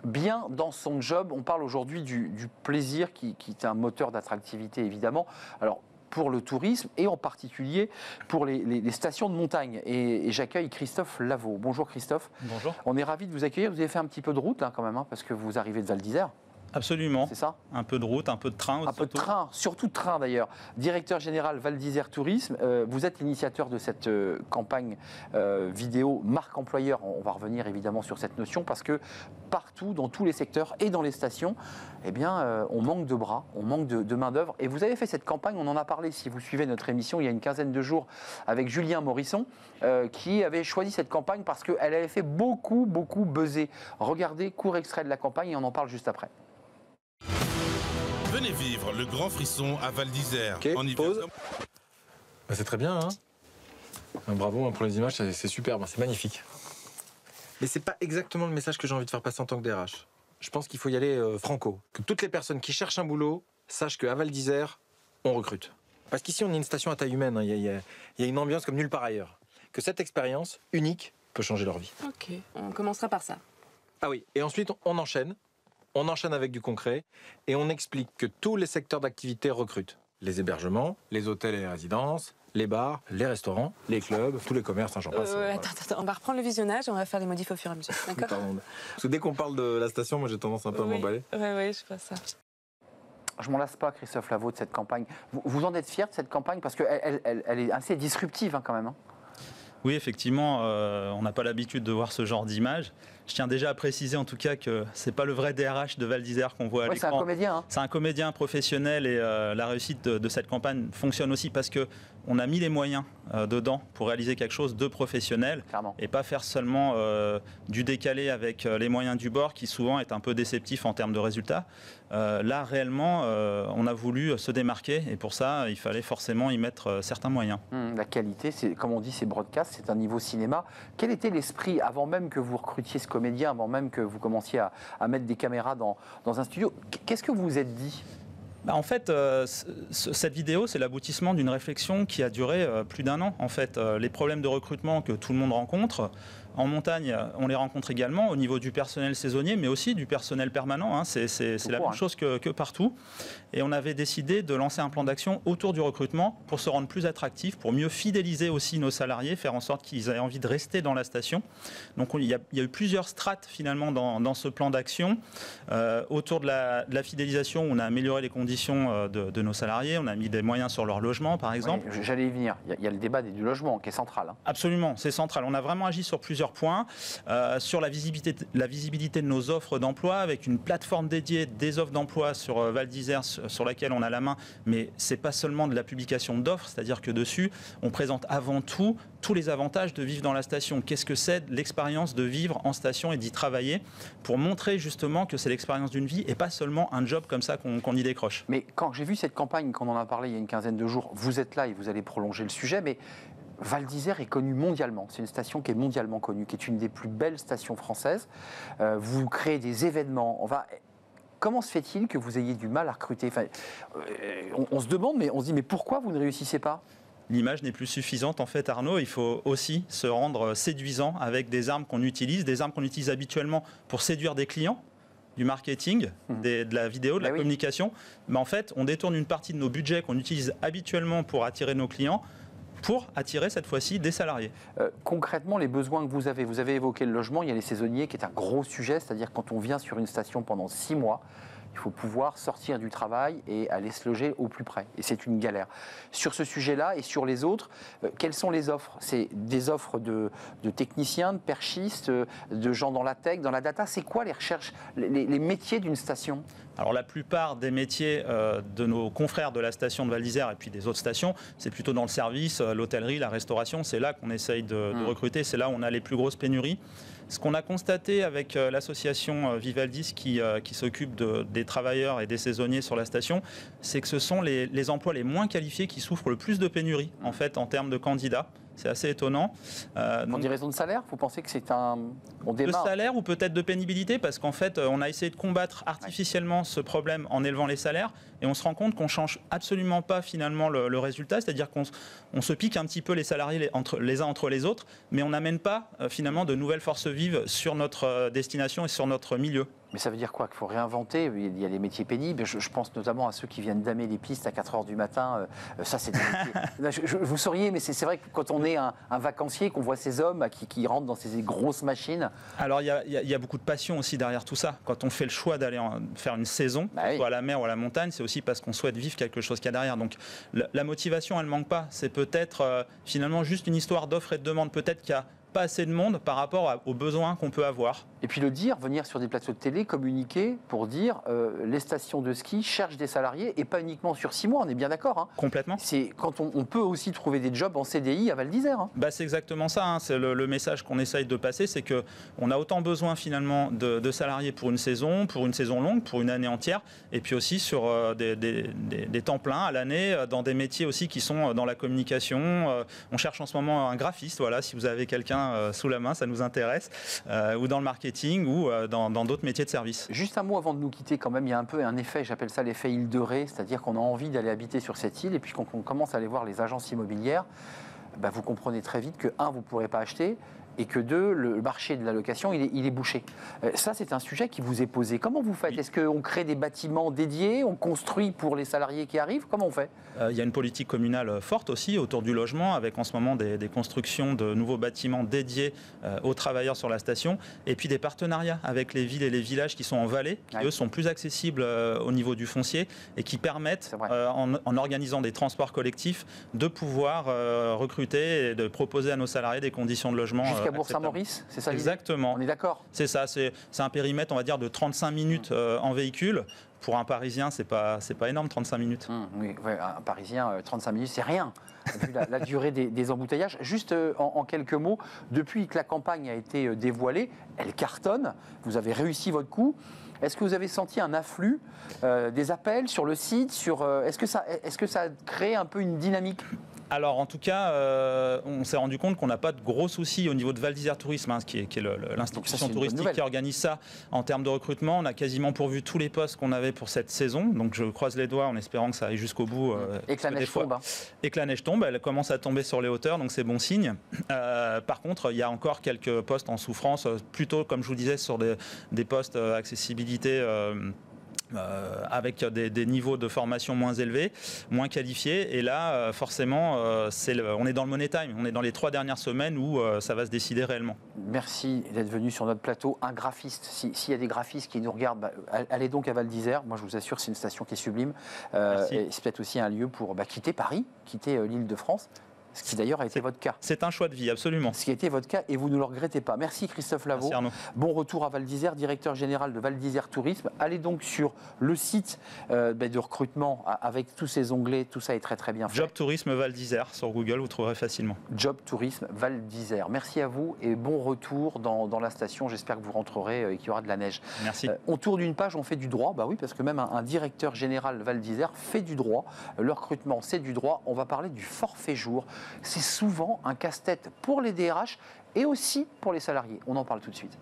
bien dans son job. On parle aujourd'hui du plaisir qui est un moteur d'attractivité évidemment. Alors pour le tourisme et en particulier pour les stations de montagne. Et j'accueille Christophe Lavaux. Bonjour Christophe. Bonjour. On est ravis de vous accueillir. Vous avez fait un petit peu de route là quand même, hein, parce que vous arrivez de Val d'Isère. Absolument. C'est ça ? Un peu de route, un peu de train. Un peu de train, surtout de train d'ailleurs. Directeur général Val d'Isère Tourisme, vous êtes l'initiateur de cette campagne vidéo marque employeur. On va revenir évidemment sur cette notion parce que partout, dans tous les secteurs et dans les stations, eh bien, on manque de bras, on manque de main-d'œuvre. Et vous avez fait cette campagne, on en a parlé si vous suivez notre émission il y a une quinzaine de jours avec Julien Morisson, qui avait choisi cette campagne parce qu'elle avait fait beaucoup buzzer. Regardez, court extrait de la campagne et on en parle juste après. Venez vivre le grand frisson à Val d'Isère. Okay, pause. Bah, c'est très bien, hein. Bravo pour les images, c'est superbe, c'est magnifique. Mais c'est pas exactement le message que j'ai envie de faire passer en tant que DRH. Je pense qu'il faut y aller franco. Que toutes les personnes qui cherchent un boulot sachent qu'à Val d'Isère, on recrute. Parce qu'ici, on est une station à taille humaine, hein. Il y a une ambiance comme nulle part ailleurs. Que cette expérience unique peut changer leur vie. Ok, on commencera par ça. Ah oui, et ensuite, on enchaîne. On enchaîne avec du concret et on explique que tous les secteurs d'activité recrutent. Les hébergements, les hôtels et les résidences, les bars, les restaurants, les clubs, tous les commerces, j'en passe. Attends, on va reprendre le visionnage et on va faire les modifs au fur et à mesure. D'accord ? Pardon. Parce que dès qu'on parle de la station, moi j'ai tendance un peu à m'emballer. Oui, je fais ça. Je m'en lasse pas, Christophe Lavaux, de cette campagne. Vous en êtes fier de cette campagne parce qu'elle est assez disruptive hein, quand même. Hein. Oui, effectivement, on n'a pas l'habitude de voir ce genre d'image. Je tiens déjà à préciser en tout cas que c'est pas le vrai DRH de Val d'Isère qu'on voit à l'écran. C'est un comédien. Hein. C'est un comédien professionnel et la réussite de cette campagne fonctionne aussi parce que on a mis les moyens dedans pour réaliser quelque chose de professionnel. Clairement. Et pas faire seulement du décalé avec les moyens du bord qui souvent est un peu déceptif en termes de résultats. Là, réellement, on a voulu se démarquer et pour ça, il fallait forcément y mettre certains moyens. La qualité, c'est comme on dit, c'est broadcast, c'est un niveau cinéma. Quel était l'esprit avant même que vous recrutiez ce comédien, avant même que vous commenciez à mettre des caméras dans un studio? Qu'est-ce que vous vous êtes dit? En fait, cette vidéo, c'est l'aboutissement d'une réflexion qui a duré plus d'un an. En fait, les problèmes de recrutement que tout le monde rencontre, en montagne, on les rencontre également au niveau du personnel saisonnier, mais aussi du personnel permanent. Hein. C'est la même chose que partout. Et on avait décidé de lancer un plan d'action autour du recrutement pour se rendre plus attractif, pour mieux fidéliser aussi nos salariés, faire en sorte qu'ils aient envie de rester dans la station. Donc il y a eu plusieurs strates finalement dans ce plan d'action. Autour de la fidélisation, on a amélioré les conditions de nos salariés, on a mis des moyens sur leur logement par exemple. Oui, j'allais y venir, il y a le débat du logement qui est central. Hein. Absolument, c'est central. On a vraiment agi sur plusieurs points, sur la visibilité de nos offres d'emploi avec une plateforme dédiée des offres d'emploi sur Val d'Isère sur laquelle on a la main, mais c'est pas seulement de la publication d'offres, c'est-à-dire que dessus on présente avant tout tous les avantages de vivre dans la station. Qu'est-ce que c'est l'expérience de vivre en station et d'y travailler pour montrer justement que c'est l'expérience d'une vie et pas seulement un job comme ça qu'on y décroche. Mais quand j'ai vu cette campagne, qu'on en a parlé il y a une quinzaine de jours, vous êtes là et vous allez prolonger le sujet, mais Val d'Isère est connue mondialement. C'est une station qui est mondialement connue, qui est une des plus belles stations françaises. Vous créez des événements. Comment se fait-il que vous ayez du mal à recruter? Enfin, on se demande, mais on se dit, mais pourquoi vous ne réussissez pas? L'image n'est plus suffisante en fait, Arnaud. Il faut aussi se rendre séduisant avec des armes qu'on utilise habituellement pour séduire des clients, du marketing, de la vidéo, de la communication. Mais en fait, on détourne une partie de nos budgets qu'on utilise habituellement pour attirer nos clients, pour attirer cette fois-ci des salariés. Concrètement, les besoins que vous avez évoqué le logement, il y a les saisonniers qui est un gros sujet, c'est-à-dire quand on vient sur une station pendant 6 mois, il faut pouvoir sortir du travail et aller se loger au plus près. Et c'est une galère. Sur ce sujet-là et sur les autres, quelles sont les offres? C'est des offres de techniciens, de perchistes, de gens dans la tech, dans la data. C'est quoi les recherches, les métiers d'une station? Alors la plupart des métiers de nos confrères de la station de Val d'Isère et puis des autres stations, c'est plutôt dans le service, l'hôtellerie, la restauration. C'est là qu'on essaye de recruter, c'est là où on a les plus grosses pénuries. Ce qu'on a constaté avec l'association Vivaldis qui s'occupe des travailleurs et des saisonniers sur la station, c'est que ce sont les emplois les moins qualifiés qui souffrent le plus de pénurie en fait en termes de candidats. C'est assez étonnant. Pour des raisons de salaire, vous pensez que c'est un... De salaire ou peut-être de pénibilité, parce qu'en fait, on a essayé de combattre artificiellement ce problème en élevant les salaires, et on se rend compte qu'on ne change absolument pas finalement le résultat, c'est-à-dire qu'on se pique un petit peu les salariés les uns entre les autres, mais on n'amène pas finalement de nouvelles forces vives sur notre destination et sur notre milieu. Mais ça veut dire quoi? Qu'il faut réinventer? Il y a des métiers pénibles. Je pense notamment à ceux qui viennent damer les pistes à 4 h du matin. Ça, c'est des métiers. Vous sauriez, mais c'est vrai que quand on est un vacancier, qu'on voit ces hommes qui rentrent dans ces grosses machines. Alors, il y a beaucoup de passion aussi derrière tout ça. Quand on fait le choix d'aller faire une saison, Bah oui. soit à la mer ou à la montagne, c'est aussi parce qu'on souhaite vivre quelque chose qu'il y a derrière. Donc, la motivation, elle ne manque pas. C'est peut-être finalement juste une histoire d'offre et de demande. Peut-être qu'il y a pas assez de monde par rapport aux besoins qu'on peut avoir. Et puis le dire, venir sur des plateaux de télé, communiquer pour dire les stations de ski cherchent des salariés et pas uniquement sur 6 mois, on est bien d'accord. Hein. Complètement. C'est quand on peut aussi trouver des jobs en CDI à Val d'Isère. Hein. Bah, c'est exactement ça. Hein. C'est le message qu'on essaye de passer, c'est qu'on a autant besoin finalement de salariés pour une saison longue, pour une année entière, et puis aussi sur des temps pleins à l'année, dans des métiers aussi qui sont dans la communication. On cherche en ce moment un graphiste, voilà, si vous avez quelqu'un sous la main, ça nous intéresse, ou dans le marketing, ou dans d'autres métiers de service. Juste un mot avant de nous quitter quand même, il y a un peu un effet, j'appelle ça l'effet île de Ré, c'est-à-dire qu'on a envie d'aller habiter sur cette île, et puis quand on commence à aller voir les agences immobilières, bah, vous comprenez très vite que, un, vous ne pourrez pas acheter, et que deux, le marché de la location, il est bouché. Ça, c'est un sujet qui vous est posé. Comment vous faites? Est-ce qu'on crée des bâtiments dédiés? On construit pour les salariés qui arrivent? Comment on fait? Il y a une politique communale forte aussi autour du logement, avec en ce moment des constructions de nouveaux bâtiments dédiés aux travailleurs sur la station, et puis des partenariats avec les villes et les villages qui sont en vallée, qui eux sont plus accessibles au niveau du foncier, et qui permettent, en organisant des transports collectifs, de pouvoir recruter et de proposer à nos salariés des conditions de logement jusqu'à Bourg-Saint-Maurice, c'est ça? Exactement. On est d'accord? C'est ça, c'est un périmètre, on va dire, de 35 minutes en véhicule. Pour un Parisien, c'est pas énorme, 35 minutes. Oui, ouais, un Parisien, 35 minutes, c'est rien, vu la durée des embouteillages. Juste en quelques mots, depuis que la campagne a été dévoilée, elle cartonne, vous avez réussi votre coup. Est-ce que vous avez senti un afflux des appels sur le site est-ce que ça a créé un peu une dynamique? Alors en tout cas, on s'est rendu compte qu'on n'a pas de gros soucis au niveau de Val d'Isère Tourisme, hein, qui est l'institution touristique qui organise ça en termes de recrutement. On a quasiment pourvu tous les postes qu'on avait pour cette saison, donc je croise les doigts en espérant que ça aille jusqu'au bout. Et que la neige tombe. Et que la neige tombe, elle commence à tomber sur les hauteurs, donc c'est bon signe. Par contre, il y a encore quelques postes en souffrance, plutôt comme je vous disais sur des postes accessibilité. Avec des niveaux de formation moins élevés, moins qualifiés. Et là, forcément, on est dans le money time. On est dans les 3 dernières semaines où ça va se décider réellement. Merci d'être venu sur notre plateau. Un graphiste, s'il y a des graphistes qui nous regardent, allez donc à Val d'Isère. Moi, je vous assure, c'est une station qui est sublime. Et c'est peut-être aussi un lieu pour quitter Paris, quitter l'Île-de-France. Ce qui d'ailleurs a été votre cas. C'est un choix de vie, absolument. Ce qui a été votre cas et vous ne le regrettez pas. Merci Christophe Lavaux. Merci Arnaud. Bon retour à Val d'Isère, directeur général de Val d'Isère Tourisme. Allez donc sur le site de recrutement avec tous ces onglets, tout ça est très très bien fait. Job Tourisme Val d'Isère sur Google, vous trouverez facilement. Job Tourisme Val d'Isère. Merci à vous et bon retour dans la station. J'espère que vous rentrerez et qu'il y aura de la neige. Merci. On tourne une page, on fait du droit. Bah oui, parce que même un directeur général Val d'Isère fait du droit. Le recrutement, c'est du droit. On va parler du forfait jour. C'est souvent un casse-tête pour les DRH et aussi pour les salariés. On en parle tout de suite.